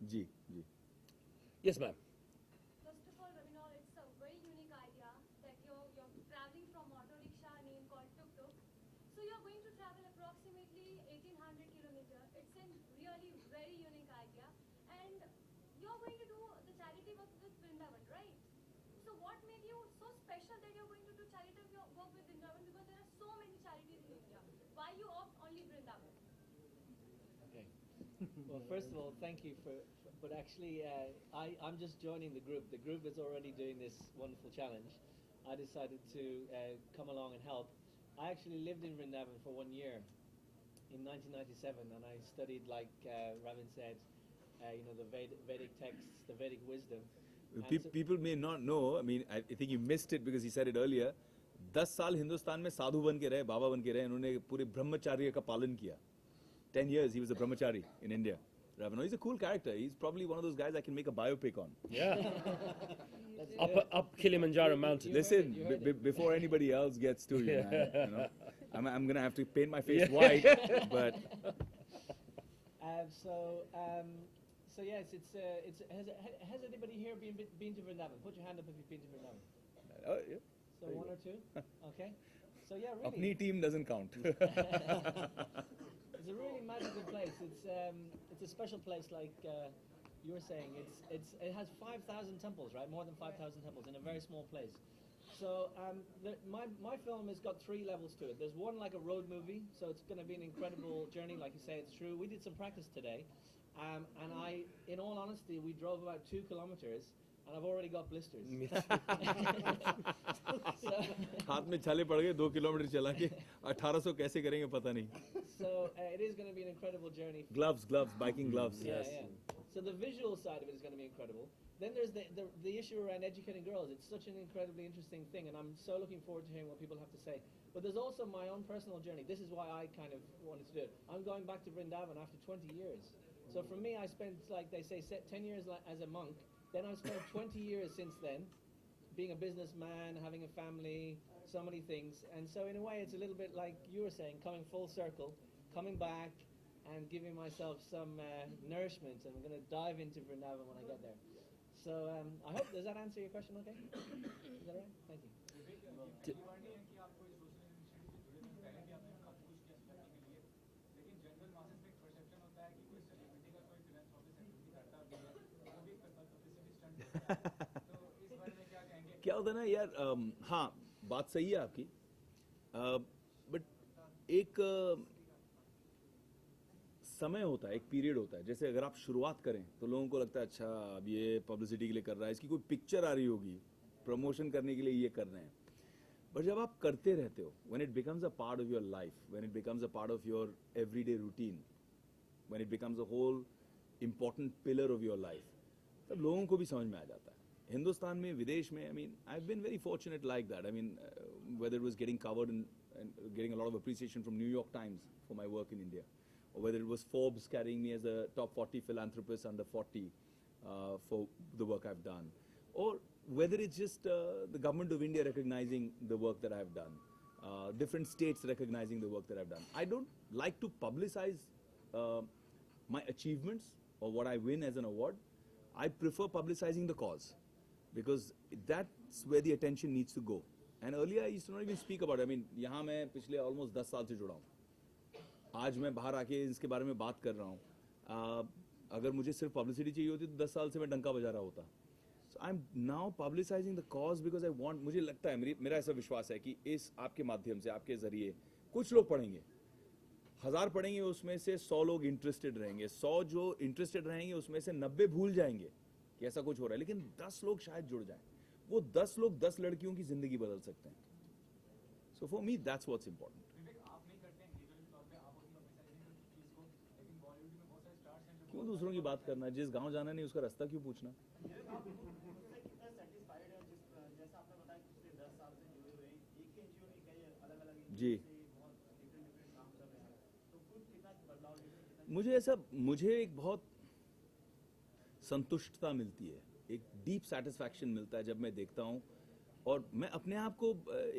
Ji ji. Yes, ma'am. First of all, Ravinol, it's a very unique idea that you're traveling from auto rickshaw name called Tuk Tuk. So you're going to travel approximately 1800 kilometer. It's a really very unique idea, and you're going to do the charity work with Vrindavan, right? So what made you so special that you're going to do charity work with Vrindavan? Because there are so many charities in India. Why you opt only Vrindavan? Okay. Well, first of all, thank you but actually, I'm just joining the group. The group is already doing this wonderful challenge. I decided to come along and help. I actually lived in Vrindavan for 1 year in 1997, and I studied, like Ravin said, the Vedic texts, the Vedic wisdom. People may not know. I mean, I think you missed it because he said it earlier. 10 साल हिंदुस्तान में साधु बन के रहे, बाबा बन के रहे. इन्होंने पूरे ब्रह्मचर्य का पालन किया. 10 years he was a brahmachari in India. Ravino, he's a cool character. He's probably one of those guys I can make a biopic on. Yeah. Up Kilimanjaro mountain. Listen, before anybody else gets to you, man, you know, I'm gonna have to paint my face white, but. So yes, has anybody here been to Vrindavan? Put your hand up if you've been to Vrindavan. Oh, yeah. So one or two, okay. So yeah, really. Apni team doesn't count. It's a really magical place. It's a special place, like you were saying. It has 5,000 temples, right? More than 5,000 temples in a very small place. So my film has got 3 levels to it. There's one like a road movie, so it's going to be an incredible journey. Like you say, it's true. We did some practice today, and in all honesty, we drove about 2 kilometers. And I've already got blisters. हाथ में छाले पड़ गए 2 kilometre चला के 1800 कैसे करेंगे पता नहीं. So it is going to be an incredible journey. Gloves, biking gloves. Yeah, Yes. yeah. So the visual side of it is going to be incredible. Then there's the issue around educating girls. It's such an incredibly interesting thing, and I'm so looking forward to hearing what people have to say. But there's also my own personal journey. This is why I kind of wanted to do it. I'm going back to Vrindavan after 20 years. So for me, I spent, like they say, 10 years as a monk. Then I've spent 20 years since then, being a businessman, having a family, so many things. And so in a way, it's a little bit like you were saying, coming full circle, coming back and giving myself some nourishment. And I'm going to dive into Vrindavan when I get there. So I hope, does that answer your question okay? Is that all right? Thank you. क्या होता है ना यार, हाँ बात सही है आपकी, बट एक समय होता है, एक पीरियड होता है. जैसे अगर आप शुरुआत करें तो लोगों को लगता है अच्छा अब ये पब्लिसिटी के लिए कर रहा है, इसकी कोई पिक्चर आ रही होगी, प्रमोशन करने के लिए ये कर रहे हैं. बट जब आप करते रहते हो, when it becomes a part of your life, when it becomes a part of your everyday routine, when it becomes a whole important pillar of your life, तब लोगों को भी समझ में आ जाता है. हिंदुस्तान में, विदेश में, I mean, I've been very fortunate like that. I mean, whether it was getting covered and getting a lot of appreciation from New York Times for my work in India, or whether it was Forbes carrying me as a top 40 philanthropist under 40 for the work I've done, or whether it's just the government of India recognizing the work that I've done, different states recognizing the work that I've done. I don't like to publicize my achievements or what I win as an award. I prefer publicizing the cause, because that's where the attention needs to go. And earlier I used to not even speak about it. I mean, यहाँ मैं पिछले almost 10 साल से जुड़ा हूँ. आज मैं बाहर आके इसके बारे में बात कर रहा हूँ. अगर मुझे सिर्फ पब्लिसिटी चाहिए होती तो 10 साल से मैं डंका बजा रहा होता. So I'm now publicizing the cause because I want, मुझे लगता है, मेरा ऐसा विश्वास है कि इस आपके माध्यम से, आपके जरिए कुछ लोग पढ़ेंगे, 1000 पढ़ेंगे, उसमें से 100 लोग इंटरेस्टेड रहेंगे. 100 जो इंटरेस्टेड रहेंगे उसमें से 90 भूल जाएंगे कि ऐसा कुछ हो रहा है, लेकिन 10 लोग शायद जुड़ जाएं. वो 10 लोग 10 लड़कियों की जिंदगी बदल सकते हैं. So for me that's what's important. क्यों दूसरों की बात करना, जिस गांव जाना नहीं उसका रास्ता क्यों पूछना. जी, मुझे एक बहुत संतुष्टता मिलती है, एक डीप सेटिस्फैक्शन मिलता है जब मैं देखता हूँ, और मैं अपने आप को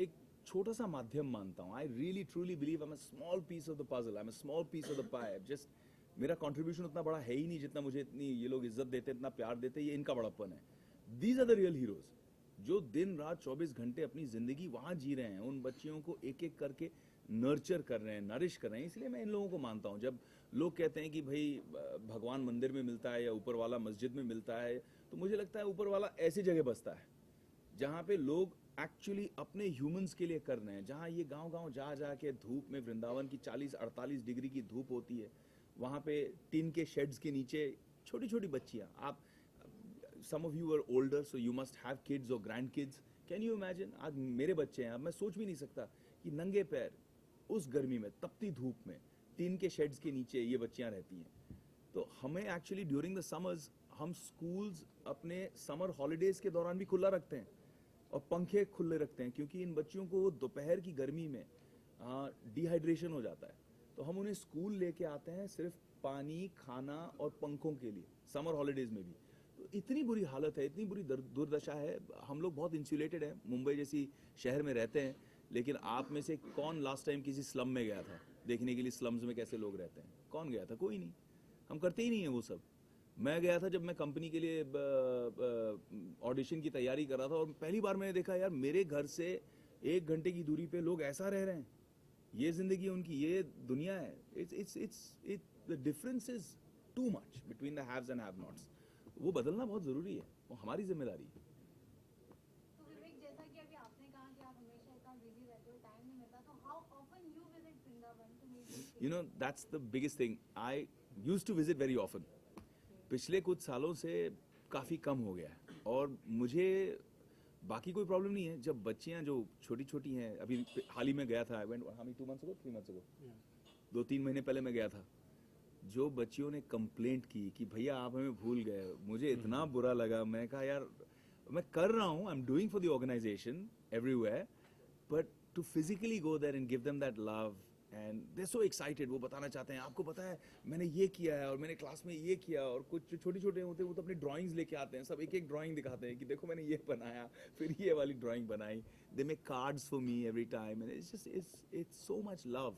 एक छोटा सा माध्यम मानता हूँ. I really truly believe I am a small piece of the puzzle, I am a small piece of the pie. Just मेरा कंट्रीब्यूशन उतना बड़ा है ही नहीं जितना मुझे इतनी ये लोग इज्जत देते, इतना प्यार देते, ये इनका बड़प्पन है. These are the real heroes जो दिन रात 24 घंटे अपनी जिंदगी वहां जी रहे हैं, उन बच्चियों को एक एक करके नर्चर कर रहे हैं, नरिश कर रहे हैं. इसलिए मैं इन लोगों को मानता हूं. जब लोग कहते हैं कि भाई भगवान मंदिर में मिलता है या ऊपर वाला मस्जिद में मिलता है, तो मुझे लगता है ऊपर वाला ऐसी जगह बसता है जहाँ पे लोग एक्चुअली अपने ह्यूमंस के लिए कर रहे हैं. जहाँ ये गांव-गांव जा के धूप में, वृंदावन की 40-48 डिग्री की धूप होती है, वहाँ पे टीन के शेड्स के नीचे छोटी छोटी बच्चियाँ. आप some of you are older so you must have kids or grandkids. Can you imagine? आज मेरे बच्चे हैं, अब मैं सोच भी नहीं सकता कि नंगे पैर उस गर्मी में, तपती धूप में, टीन के शेड्स के नीचे ये बच्चियां रहती हैं. तो हमें एक्चुअली ड्यूरिंग द समर्स हम स्कूल्स अपने समर हॉलीडेज के दौरान भी खुला रखते हैं और पंखे खुले रखते हैं, क्योंकि इन बच्चियों को दोपहर की गर्मी में डिहाइड्रेशन हो जाता है. तो हम उन्हें स्कूल लेके आते हैं सिर्फ पानी, खाना और पंखों के लिए, समर हॉलीडेज में भी. तो इतनी बुरी हालत है, इतनी बुरी दुर्दशा है. हम लोग बहुत इंसुलेटेड हैं, मुंबई जैसी शहर में रहते हैं, लेकिन आप में से कौन लास्ट टाइम किसी स्लम में गया था देखने के लिए स्लम्स में कैसे लोग रहते हैं? कौन गया था? कोई नहीं. हम करते ही नहीं है वो सब. मैं गया था जब मैं कंपनी के लिए ऑडिशन की तैयारी कर रहा था, और पहली बार मैंने देखा यार मेरे घर से 1 घंटे की दूरी पे लोग ऐसा रह रहे हैं. ये जिंदगी उनकी, ये दुनिया है. The difference is too much between the haves and have nots. वो बदलना बहुत जरूरी है, वो हमारी जिम्मेदारी है. तो विवेक, जैसा कि अभी आपने कहा कि आप हमेशा इतना बिजी रहते हो, टाइम नहीं मिलता, तो how often you visit Vrindavan to meet? You know, that's the biggest thing. I used to visit very often. पिछले कुछ सालों से काफ़ी कम हो गया है, और मुझे बाकी कोई प्रॉब्लम नहीं है. जब बच्चियां जो छोटी छोटी हैं, अभी हाल ही में गया था, I went, how many 2 months ago, 3 months ago, 2-3 महीने पहले मैं गया था. जो बच्चियों ने कंप्लेंट की कि भैया आप हमें भूल गए, मुझे इतना बुरा लगा. मैं कहा यार मैं कर रहा हूँ, I am doing for the organisation everywhere, but to physically go there and give them that love, and they so excited. वो बताना चाहते हैं, आपको पता है मैंने ये किया है और मैंने क्लास में ये किया. और कुछ जो छोटे छोटे होते हैं वो तो अपनी ड्राइंग्स लेके आते हैं, सब एक एक ड्राइंग दिखाते हैं कि देखो मैंने ये बनाया, फिर ये वाली ड्राइंग बनाई. They make cards for me every time, and it's just it's so much love.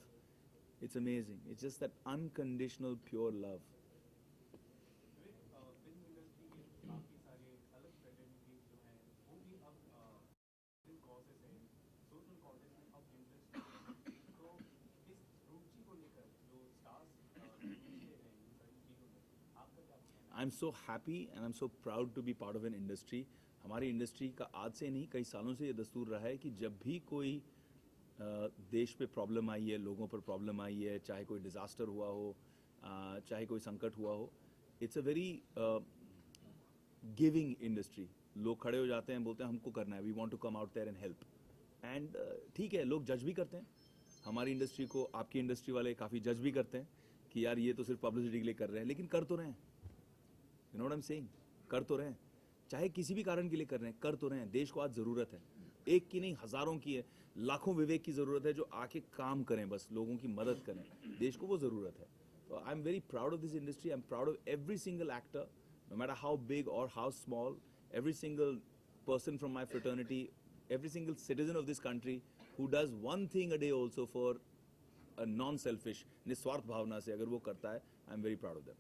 It's amazing. It's just that unconditional, pure love. Film industry के काफ़ी सारे अलग फ्रेटर्निटीज जो हैं वो भी अब कॉजेज हैं, सोशल कॉजेज में अब इंटरेस्ट. तो इस रुचि को लेकर जो स्टार्स रुचि ले रहे हैं इन सारी चीज़ों में, आपका क्या कहना है? I'm so happy and I'm so proud to be part of an industry. हमारी इंडस्ट्री का आज से नहीं, कई सालों से ये दस्तूर रहा है कि जब भी कोई देश पे प्रॉब्लम आई है, लोगों पर प्रॉब्लम आई है, चाहे कोई डिज़ास्टर हुआ हो, चाहे कोई संकट हुआ हो, it's a very giving industry. लोग खड़े हो जाते हैं, बोलते हैं हमको करना है, we want to come out there and help. And ठीक है, लोग जज भी करते हैं हमारी इंडस्ट्री को. आपकी इंडस्ट्री वाले काफ़ी जज भी करते हैं कि यार ये तो सिर्फ पब्लिसिटी के लिए कर रहे हैं, लेकिन कर तो रहे हैं. You know what I am saying? कर तो रहे हैं, चाहे किसी भी कारण के लिए कर रहे हैं, कर तो रहे हैं. देश को आज ज़रूरत है, एक की नहीं हज़ारों की है, लाखों विवेक की ज़रूरत है जो आके काम करें, बस लोगों की मदद करें. देश को वो ज़रूरत है. तो I am very proud of this industry. I am proud of every single actor, no matter how big or how small, every single person from my fraternity, every single citizen of this country who does one thing a day also for a non-selfish, निस्वार्थ भावना से अगर वो करता है, I am very proud of them.